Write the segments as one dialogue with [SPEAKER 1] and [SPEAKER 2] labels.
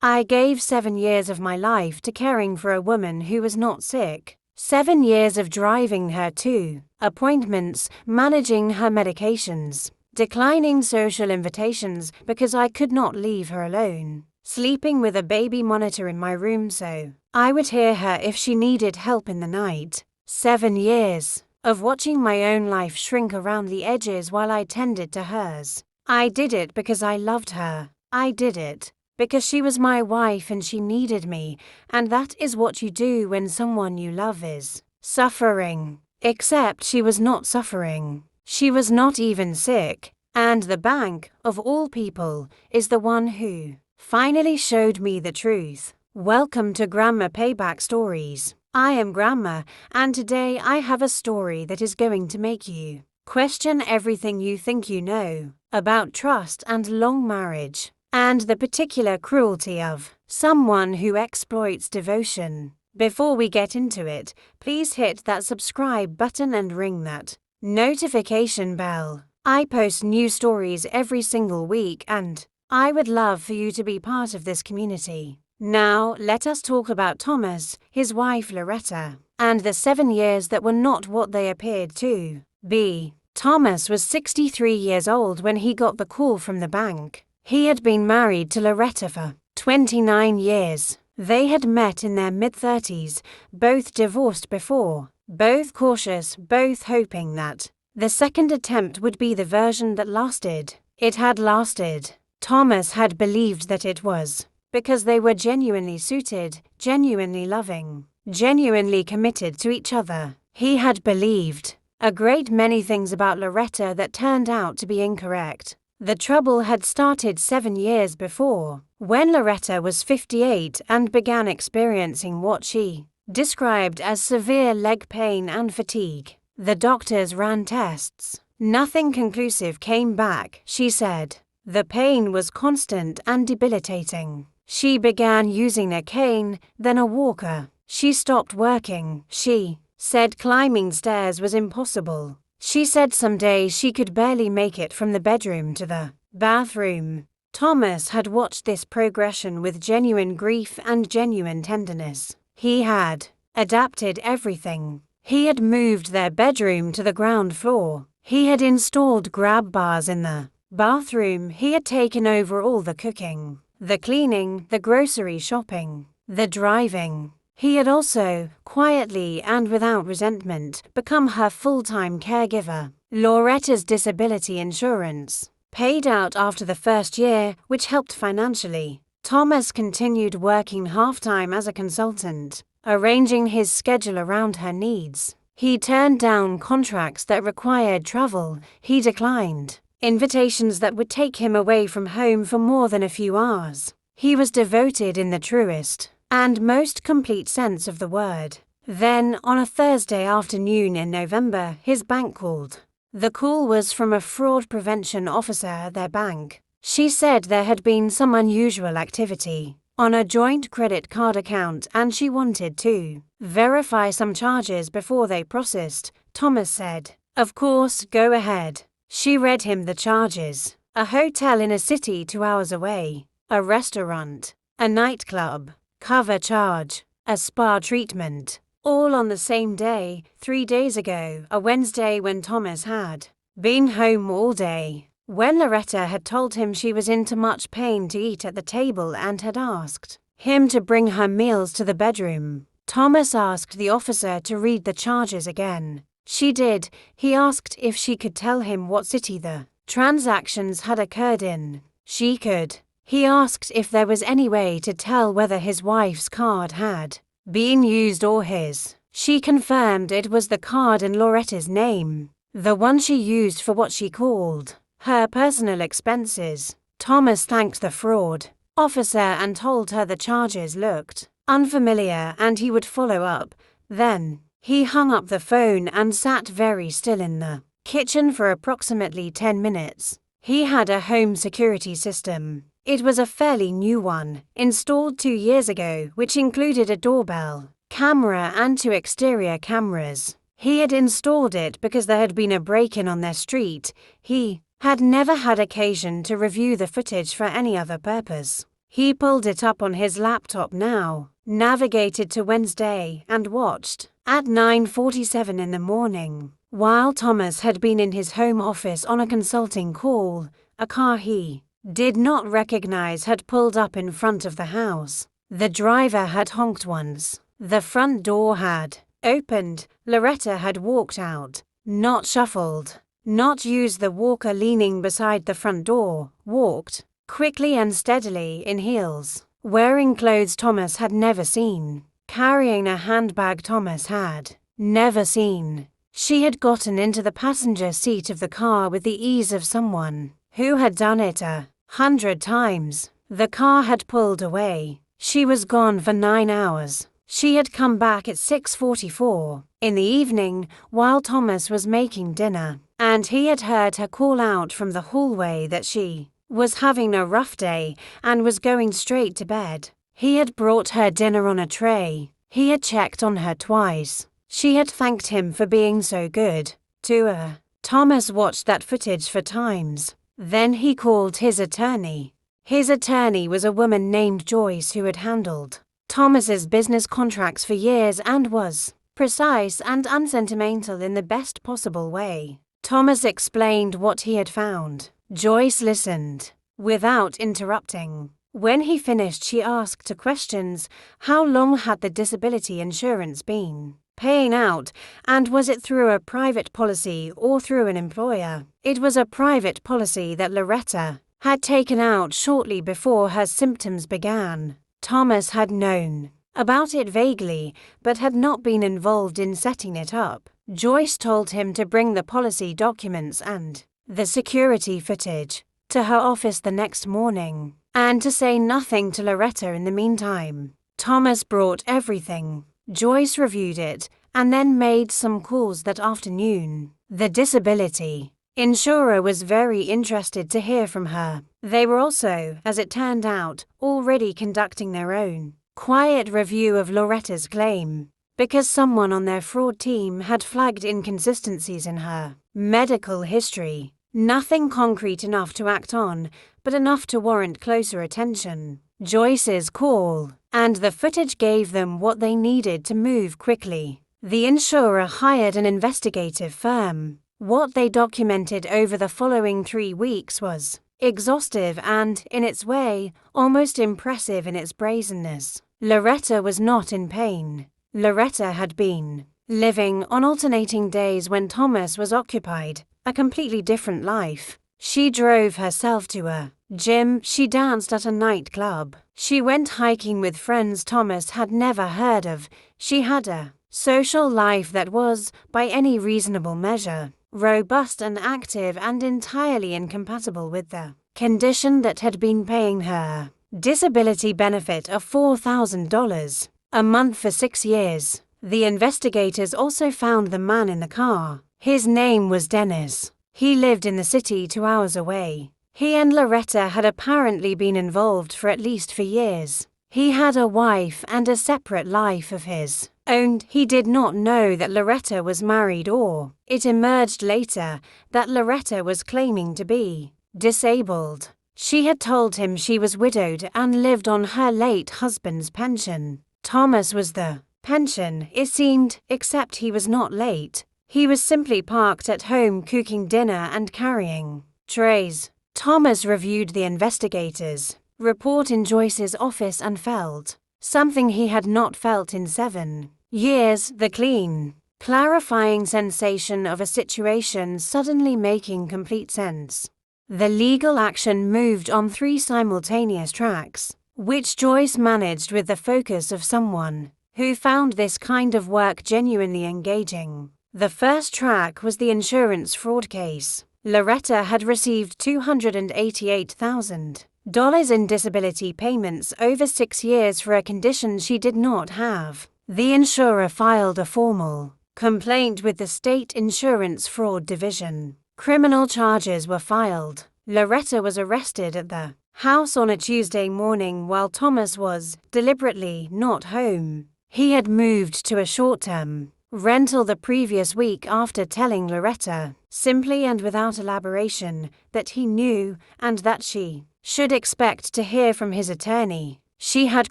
[SPEAKER 1] I gave 7 years of my life to caring for a woman who was not sick. 7 years of driving her to appointments, managing her medications, declining social invitations because I could not leave her alone, sleeping with a baby monitor in my room so I would hear her if she needed help in the night. 7 years of watching my own life shrink around the edges while I tended to hers. I did it because I loved her. I did it because she was my wife and she needed me, and that is what you do when someone you love is suffering. Except she was not suffering. She was not even sick, and the bank, of all people, is the one who finally showed me the truth. Welcome to Grandma Payback Stories. I am Grandma, and today I have a story that is going to make you question everything you think you know about trust and long marriage, and the particular cruelty of someone who exploits devotion. Before we get into it, please hit that subscribe button and ring that notification bell. I post new stories every single week and I would love for you to be part of this community. Now, let us talk about Thomas, his wife Loretta, and the 7 years that were not what they appeared to be. Thomas was 63 years old when he got the call from the bank. He had been married to Loretta for 29 years. They had met in their mid-30s, both divorced before, both cautious, both hoping that the second attempt would be the version that lasted. It had lasted. Thomas had believed that it was, because they were genuinely suited, genuinely loving, genuinely committed to each other. He had believed a great many things about Loretta that turned out to be incorrect. The trouble had started 7 years before, when Loretta was 58 and began experiencing what she described as severe leg pain and fatigue. The doctors ran tests. Nothing conclusive came back, she said. The pain was constant and debilitating. She began using a cane, then a walker. She stopped working. She said climbing stairs was impossible. She said some days she could barely make it from the bedroom to the bathroom. Thomas had watched this progression with genuine grief and genuine tenderness. He had adapted everything. He had moved their bedroom to the ground floor. He had installed grab bars in the bathroom. He had taken over all the cooking, the cleaning, the grocery shopping, the driving. He had also, quietly and without resentment, become her full-time caregiver. Loretta's disability insurance paid out after the first year, which helped financially. Thomas continued working half-time as a consultant, arranging his schedule around her needs. He turned down contracts that required travel. He declined invitations that would take him away from home for more than a few hours. He was devoted in the truest and most complete sense of the word. Then, on a Thursday afternoon in November, his bank called. The call was from a fraud prevention officer at their bank. She said there had been some unusual activity on a joint credit card account and she wanted to verify some charges before they processed. Thomas said, "Of course, go ahead." She read him the charges: a hotel in a city 2 hours away, a restaurant, a nightclub, cover charge, a spa treatment, all on the same day, 3 days ago, a Wednesday when Thomas had been home all day. When Loretta had told him she was in too much pain to eat at the table and had asked him to bring her meals to the bedroom, Thomas asked the officer to read the charges again. She did. He asked if she could tell him what city the transactions had occurred in. She could. He asked if there was any way to tell whether his wife's card had been used or his. She confirmed it was the card in Loretta's name, the one she used for what she called her personal expenses. Thomas thanked the fraud officer and told her the charges looked unfamiliar and he would follow up. Then, he hung up the phone and sat very still in the kitchen for approximately 10 minutes. He had a home security system. It was a fairly new one, installed 2 years ago, which included a doorbell, camera and 2 exterior cameras. He had installed it because there had been a break-in on their street. He had never had occasion to review the footage for any other purpose. He pulled it up on his laptop now, navigated to Wednesday, and watched. At 9:47 in the morning, while Thomas had been in his home office on a consulting call, a car he did not recognize had pulled up in front of the house. The driver had honked once. The front door had opened. Loretta had walked out, not shuffled, not used the walker leaning beside the front door, walked quickly and steadily in heels, wearing clothes Thomas had never seen, carrying a handbag Thomas had never seen. She had gotten into the passenger seat of the car with the ease of someone who had done it 100 times. The car had pulled away. She was gone for 9 hours. She had come back at 6:44 in the evening while Thomas was making dinner, and he had heard her call out from the hallway that she was having a rough day and was going straight to bed. He had brought her dinner on a tray. He had checked on her twice. She had thanked him for being so good to her. Thomas watched that footage for times. Then he called his attorney. His attorney was a woman named Joyce who had handled Thomas's business contracts for years and was precise and unsentimental in the best possible way. Thomas explained what he had found. Joyce listened without interrupting. When he finished, she asked 2 questions. How long had the disability insurance been paying out, and was it through a private policy or through an employer? It was a private policy that Loretta had taken out shortly before her symptoms began. Thomas had known about it vaguely, but had not been involved in setting it up. Joyce told him to bring the policy documents and the security footage to her office the next morning, and to say nothing to Loretta in the meantime. Thomas brought everything. Joyce reviewed it, and then made some calls that afternoon. The disability insurer was very interested to hear from her. They were also, as it turned out, already conducting their own quiet review of Loretta's claim, because someone on their fraud team had flagged inconsistencies in her medical history. Nothing concrete enough to act on, but enough to warrant closer attention. Joyce's call and the footage gave them what they needed to move quickly. The insurer hired an investigative firm. What they documented over the following 3 weeks was exhaustive and, in its way, almost impressive in its brazenness. Loretta was not in pain. Loretta had been living on alternating days when Thomas was occupied, a completely different life. She drove herself to a gym. She danced at a nightclub. She went hiking with friends Thomas had never heard of. She had a social life that was, by any reasonable measure, robust and active and entirely incompatible with the condition that had been paying her disability benefit of $4,000 a month for 6 years. The investigators also found the man in the car. His name was Dennis. He lived in the city 2 hours away. He and Loretta had apparently been involved for at least 4 years. He had a wife and a separate life of his own. He did not know that Loretta was married, or it emerged later that Loretta was claiming to be disabled. She had told him she was widowed and lived on her late husband's pension. Thomas was the pension, it seemed, except he was not late. He was simply parked at home cooking dinner and carrying trays. Thomas reviewed the investigators' report in Joyce's office and felt something he had not felt in 7 years, the clean, clarifying sensation of a situation suddenly making complete sense. The legal action moved on 3 simultaneous tracks, which Joyce managed with the focus of someone who found this kind of work genuinely engaging. The first track was the insurance fraud case. Loretta had received $288,000 in disability payments over 6 years for a condition she did not have. The insurer filed a formal complaint with the State Insurance Fraud Division. Criminal charges were filed. Loretta was arrested at the house on a Tuesday morning while Thomas was deliberately not home. He had moved to a short-term rental the previous week after telling Loretta, simply and without elaboration, that he knew and that she should expect to hear from his attorney. She had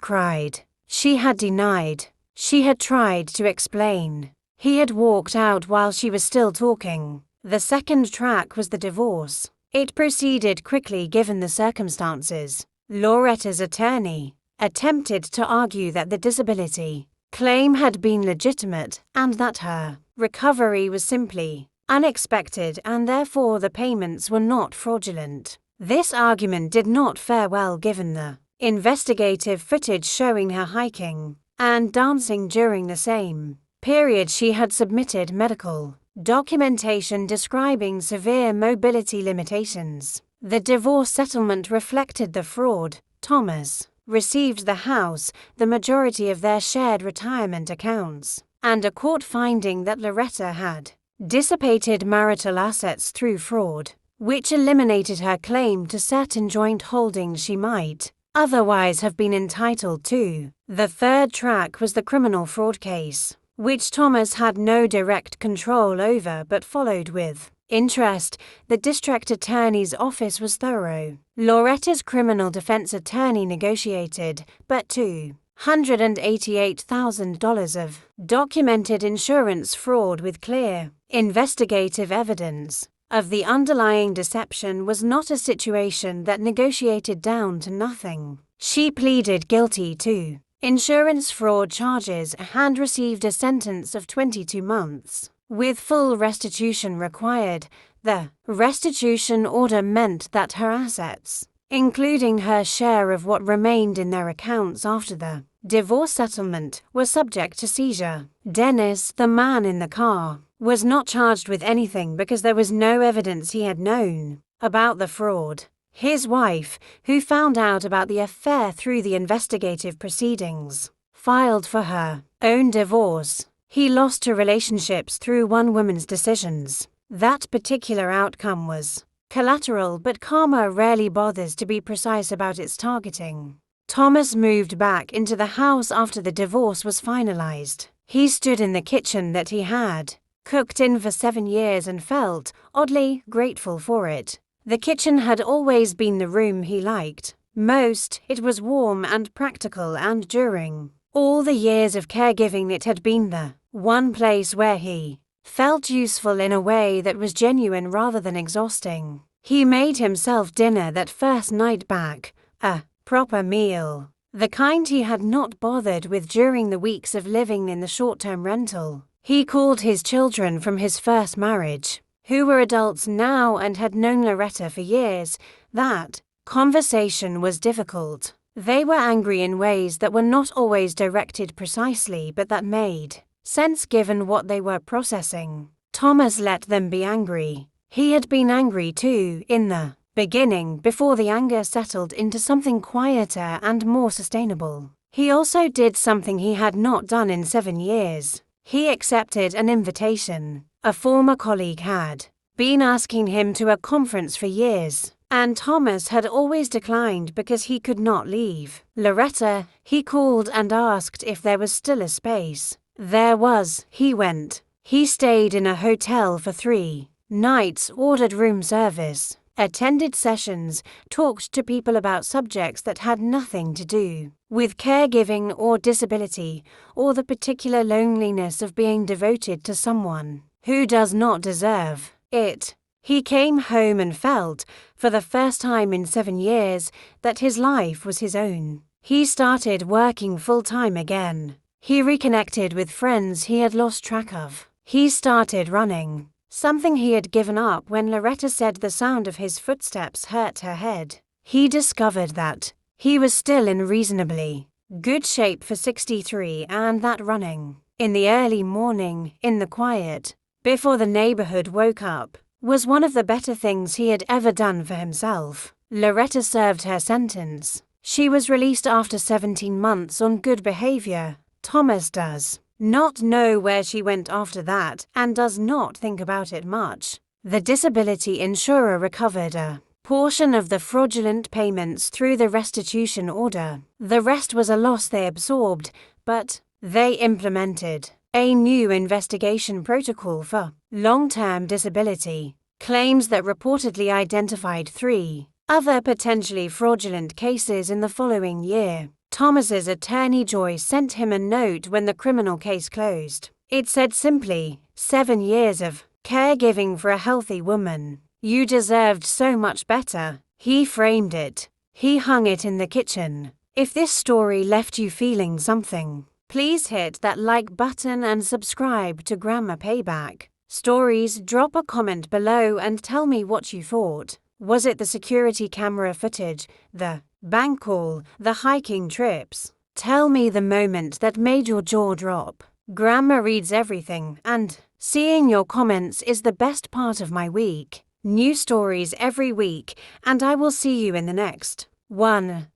[SPEAKER 1] cried. She had denied. She had tried to explain. He had walked out while she was still talking. The second track was the divorce. It proceeded quickly given the circumstances. Loretta's attorney attempted to argue that the disability claim had been legitimate and that her recovery was simply unexpected and therefore the payments were not fraudulent. This argument did not fare well given the investigative footage showing her hiking and dancing during the same period. She had submitted medical documentation describing severe mobility limitations. The divorce settlement reflected the fraud. Thomas received the house, the majority of their shared retirement accounts, and a court finding that Loretta had dissipated marital assets through fraud, which eliminated her claim to certain joint holdings she might otherwise have been entitled to. The third track was the criminal fraud case, which Thomas had no direct control over but followed with interest. The district attorney's office was thorough. Loretta's criminal defense attorney negotiated but $288,000 of documented insurance fraud with clear investigative evidence of the underlying deception. Was not a situation that negotiated down to nothing. She pleaded guilty to insurance fraud charges and received a sentence of 22 months, with full restitution required. The restitution order meant that her assets, including her share of what remained in their accounts after the divorce settlement, were subject to seizure. Dennis, the man in the car, was not charged with anything because there was no evidence he had known about the fraud. His wife, who found out about the affair through the investigative proceedings, filed for her own divorce. He lost to relationships through one woman's decisions. That particular outcome was collateral, but karma rarely bothers to be precise about its targeting. Thomas moved back into the house after the divorce was finalized. He stood in the kitchen that he had cooked in for 7 years and felt oddly grateful for it. The kitchen had always been the room he liked most. It was warm and practical, and during all the years of caregiving it had been the one place where he felt useful in a way that was genuine rather than exhausting. He made himself dinner that first night back, a proper meal, the kind he had not bothered with during the weeks of living in the short-term rental. He called his children from his first marriage, who were adults now and had known Loretta for years. That conversation was difficult. They were angry in ways that were not always directed precisely, but that made sense given what they were processing. Thomas let them be angry. He had been angry too in the beginning, before the anger settled into something quieter and more sustainable. He also did something he had not done in 7 years. He accepted an invitation. A former colleague had been asking him to a conference for years, and Thomas had always declined because he could not leave. Loretta, he called and asked if there was still a space. There was. He went. He stayed in a hotel for 3 nights, ordered room service, attended sessions, talked to people about subjects that had nothing to do with caregiving or disability, or the particular loneliness of being devoted to someone who does not deserve it. He came home and felt, for the first time in 7 years, that his life was his own. He started working full-time again. He reconnected with friends he had lost track of. He started running, something he had given up when Loretta said the sound of his footsteps hurt her head. He discovered that he was still in reasonably good shape for 63 and that running in the early morning, in the quiet, before the neighborhood woke up, was one of the better things he had ever done for himself. Loretta served her sentence. She was released after 17 months on good behavior. Thomas does not know where she went after that and does not think about it much. The disability insurer recovered a portion of the fraudulent payments through the restitution order. The rest was a loss they absorbed, but they implemented a new investigation protocol for long-term disability claims that reportedly identified 3 Other potentially fraudulent cases in the following year. Thomas's attorney Joy sent him a note when the criminal case closed. It said simply, 7 years of caregiving for a healthy woman. You deserved so much better. He framed it. He hung it in the kitchen. If this story left you feeling something, please hit that like button and subscribe to Grandma Payback. Stories, drop a comment below and tell me what you thought. Was it the security camera footage, the bank call, the hiking trips? Tell me the moment that made your jaw drop. Grandma reads everything, and seeing your comments is the best part of my week. New stories every week, and I will see you in the next one.